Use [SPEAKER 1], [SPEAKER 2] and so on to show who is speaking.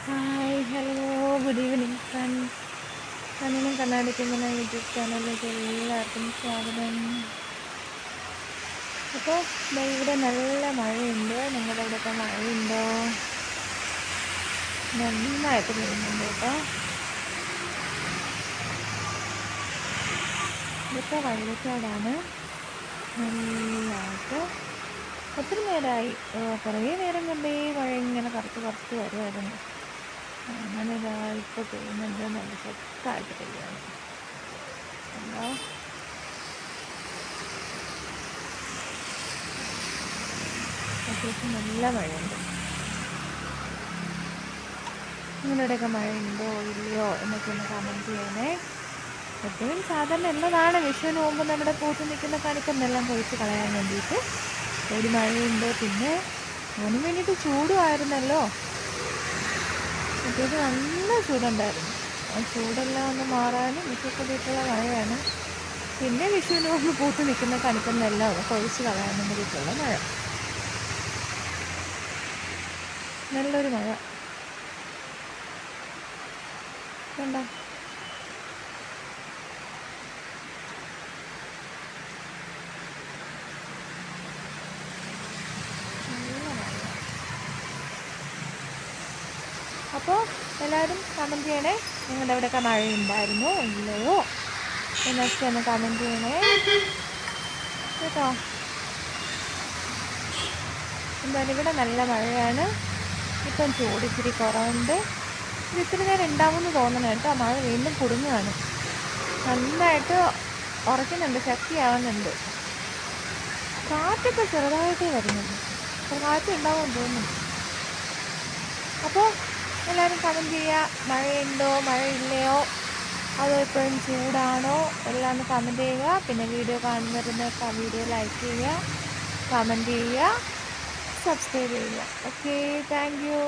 [SPEAKER 1] Hi hello good evening friends. കണ്ണിനും കണ്ണാടിക്കുന്ന YouTube ചാനലിലേക്ക് എല്ലാവർക്കും സ്വാഗതം. അപ്പോൾ ഇവിടെ നല്ല മഴയുണ്ട്. നിങ്ങളുടെ ഇവിടെയൊക്കെ മഴയുണ്ടോ? നന്നായിട്ട് പെയ്യുന്നുണ്ട് കേട്ടോ. ഇതൊക്കെ വള്ളിക്കാടാണ്. നല്ലതായിട്ട് ഒത്തിരി നേരമായി, കുറേ നേരം കൊണ്ടേ മഴ ഇങ്ങനെ കറുത്ത് വരുമായിരുന്നു. അങ്ങനെ ഇപ്പോൾ പെയ്യുന്നുണ്ട്. നല്ല ശക്തമായിട്ട് പെയ്യാണ്. എന്താ അത്യാവശ്യം നല്ല മഴയുണ്ട്. നിങ്ങളുടെയൊക്കെ മഴയുണ്ടോ ഇല്ലയോ എന്നൊക്കെ ഒന്ന് കമൻറ്റ് ചെയ്യണേ. എപ്പോഴും സാധാരണ എന്നതാണ് വിഷുവിന് മുമ്പ് നമ്മുടെ പൂത്ത് നിൽക്കുന്ന കണിക്കെന്നെല്ലാം കൊഴിച്ച് കളയാൻ വേണ്ടിയിട്ട് ഒരു മഴയുണ്ട്. പിന്നെ അതിന് വേണ്ടിയിട്ട് ചൂടുമായിരുന്നല്ലോ. അത്യാവശ്യം നല്ല ചൂടുണ്ടായിരുന്നു. ആ ചൂടെല്ലാം ഒന്ന് മാറാനും വിഷുവൊക്കെ വീട്ടിലുള്ള മഴയാണ്. പിന്നെ വിഷുവിന് മുമ്പ് പൂത്ത് നിൽക്കുന്ന കണിക്കെന്നെല്ലാം ഒന്ന് കൊഴിച്ച് കളയാനും വേണ്ടിയിട്ടുള്ള മഴ. നല്ലൊരു മഴ കണ്ടോ. അപ്പോൾ എല്ലാവരും കമൻറ്റ് ചെയ്യണേ. നിങ്ങളുടെ അവിടെയൊക്കെ മഴയുണ്ടായിരുന്നോ ഇല്ലയോ എന്നൊക്കെ ഒന്ന് കമൻറ്റ് ചെയ്യണേ കേട്ടോ. എന്തായാലും ഇവിടെ നല്ല മഴയാണ്. ഇപ്പം ചൂട് ഇച്ചിരി കുറവുണ്ട്. ഇത് ഇത്തിരി നേരം ഉണ്ടാവുമെന്ന് തോന്നണം കേട്ടോ. മഴ വീണ്ടും കുടുങ്ങുകയാണ്. നന്നായിട്ട് ഉറയ്ക്കുന്നുണ്ട്, ശക്തിയാവുന്നുണ്ട്. കാറ്റൊക്കെ ചെറുതായിട്ടേ വരുന്നുണ്ട്. കാറ്റ് ഉണ്ടാവുമെന്ന് തോന്നുന്നു. അപ്പോൾ എല്ലാവരും കമൻറ്റ് ചെയ്യുക. മഴയുണ്ടോ മഴയില്ലയോ, അതോ ഇപ്പോഴും ചൂടാണോ എല്ലാം ഒന്ന് കമൻറ്റ് ചെയ്യുക. പിന്നെ വീഡിയോ കാണുന്നവരുന്നൊക്കെ ആ വീഡിയോ ലൈക്ക് ചെയ്യുക, കമൻറ്റ് ചെയ്യുക, സബ്സ്ക്രൈബ് ചെയ്യുക. Okay, thank you.